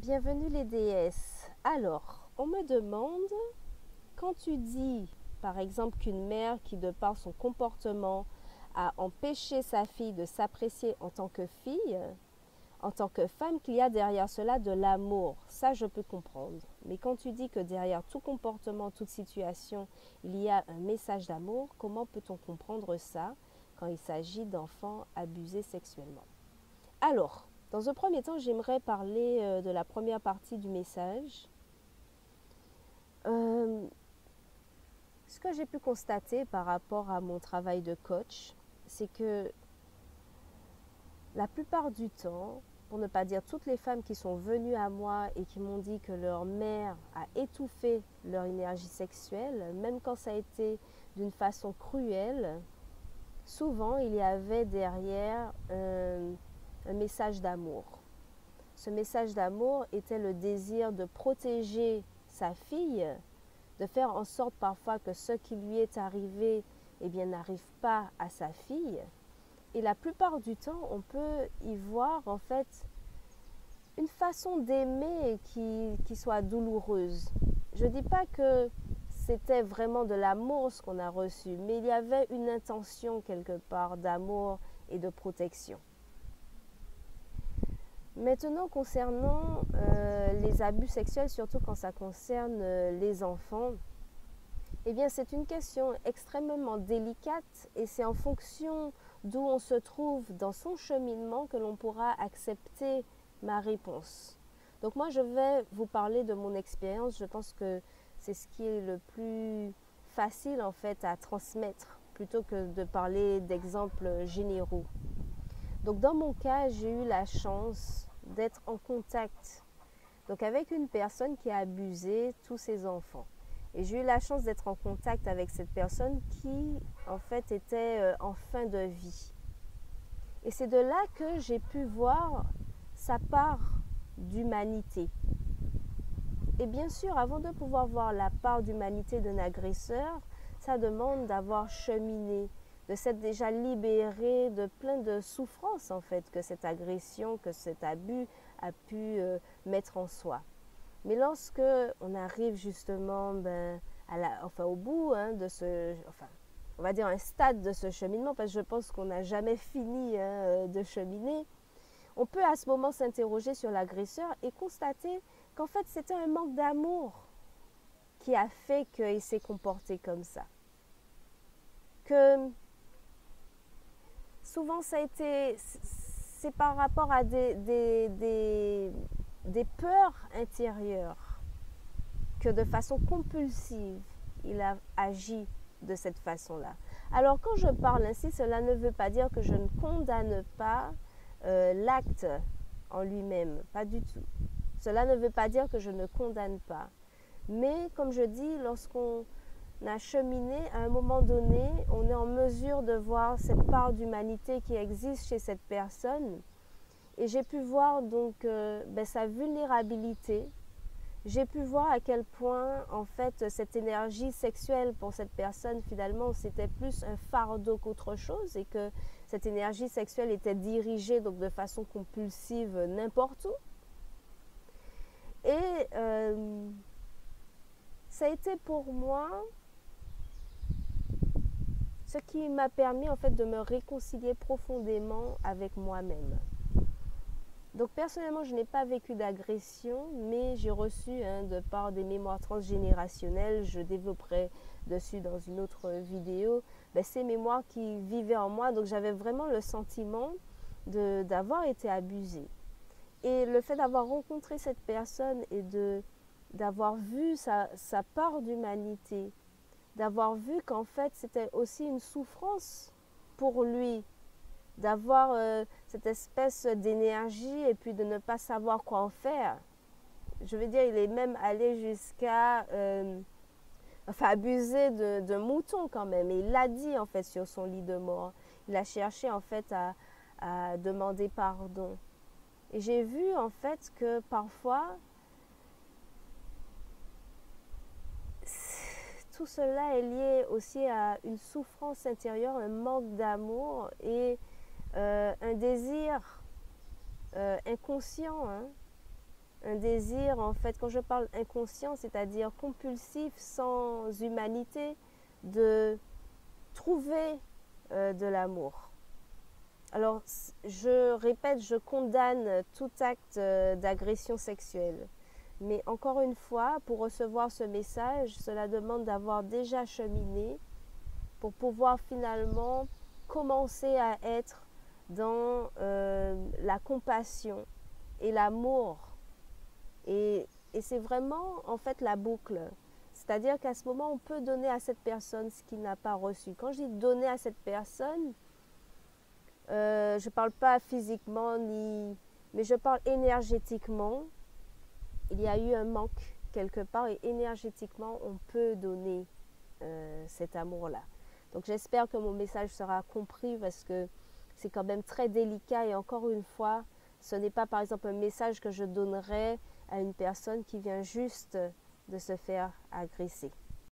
Bienvenue les déesses. Alors, on me demande, quand tu dis, par exemple, qu'une mère qui, de par son comportement, a empêché sa fille de s'apprécier en tant que fille, en tant que femme, qu'il y a derrière cela de l'amour. Ça, je peux comprendre. Mais quand tu dis que derrière tout comportement, toute situation, il y a un message d'amour, comment peut-on comprendre ça quand il s'agit d'enfants abusés sexuellement? Alors, dans un premier temps, j'aimerais parler de la première partie du message. Ce que j'ai pu constater par rapport à mon travail de coach, c'est que la plupart du temps, pour ne pas dire toutes les femmes qui sont venues à moi et qui m'ont dit que leur mère a étouffé leur énergie sexuelle, même quand ça a été d'une façon cruelle, souvent il y avait derrière un message d'amour. Ce message d'amour était le désir de protéger sa fille, de faire en sorte parfois que ce qui lui est arrivé n'arrive pas à sa fille. Et la plupart du temps, on peut y voir en fait une façon d'aimer qui soit douloureuse. Je ne dis pas que c'était vraiment de l'amour ce qu'on a reçu, mais il y avait une intention quelque part d'amour et de protection. Maintenant, concernant les abus sexuels, surtout quand ça concerne les enfants, c'est une question extrêmement délicate et c'est en fonction d'où on se trouve dans son cheminement que l'on pourra accepter ma réponse. Donc moi, je vais vous parler de mon expérience. Je pense que c'est ce qui est le plus facile en fait à transmettre plutôt que de parler d'exemples généraux. Donc dans mon cas, j'ai eu la chance d'être en contact avec une personne qui a abusé tous ses enfants. Et j'ai eu la chance d'être en contact avec cette personne qui en fait était en fin de vie. Et c'est de là que j'ai pu voir sa part d'humanité. Et bien sûr, avant de pouvoir voir la part d'humanité d'un agresseur, ça demande d'avoir cheminé, de s'être déjà libéré de plein de souffrances en fait que cette agression, que cet abus a pu mettre en soi. Mais lorsque on arrive justement au bout de on va dire un stade de ce cheminement, parce que je pense qu'on n'a jamais fini de cheminer, on peut à ce moment s'interroger sur l'agresseur et constater qu'en fait c'était un manque d'amour qui a fait qu'il s'est comporté comme ça. Que souvent c'est par rapport à des peurs intérieures que de façon compulsive, il a agi de cette façon-là. Alors quand je parle ainsi, cela ne veut pas dire que je ne condamne pas l'acte en lui-même, pas du tout. Cela ne veut pas dire que je ne condamne pas. Mais comme je dis, lorsqu'on a cheminé, à un moment donné, on est en mesure de voir cette part d'humanité qui existe chez cette personne. Et j'ai pu voir donc sa vulnérabilité. J'ai pu voir à quel point, en fait, cette énergie sexuelle pour cette personne, finalement, c'était plus un fardeau qu'autre chose et que cette énergie sexuelle était dirigée donc de façon compulsive n'importe où. Et ça a été pour moi ce qui m'a permis, en fait, de me réconcilier profondément avec moi-même. Donc personnellement, je n'ai pas vécu d'agression, mais j'ai reçu de par des mémoires transgénérationnelles, je développerai dessus dans une autre vidéo, ces mémoires qui vivaient en moi. Donc j'avais vraiment le sentiment d'avoir été abusée. Et le fait d'avoir rencontré cette personne et d'avoir vu sa part d'humanité, d'avoir vu qu'en fait c'était aussi une souffrance pour lui, d'avoir cette espèce d'énergie et puis de ne pas savoir quoi en faire. Je veux dire, il est même allé jusqu'à abuser de moutons quand même. Et il l'a dit en fait sur son lit de mort. Il a cherché en fait à demander pardon. Et j'ai vu en fait que parfois tout cela est lié aussi à une souffrance intérieure, un manque d'amour et un désir inconscient, un désir, en fait, quand je parle inconscient, c'est-à-dire compulsif, sans humanité, de trouver de l'amour. Alors, je répète, je condamne tout acte d'agression sexuelle. Mais encore une fois, pour recevoir ce message, cela demande d'avoir déjà cheminé pour pouvoir finalement commencer à être dans la compassion et l'amour. Et c'est vraiment en fait la boucle. C'est-à-dire qu'à ce moment, on peut donner à cette personne ce qu'il n'a pas reçu. Quand je dis donner à cette personne, je ne parle pas physiquement, mais je parle énergétiquement. Il y a eu un manque quelque part et énergétiquement, on peut donner cet amour-là. Donc j'espère que mon message sera compris parce que c'est quand même très délicat et encore une fois, ce n'est pas par exemple un message que je donnerais à une personne qui vient juste de se faire agresser.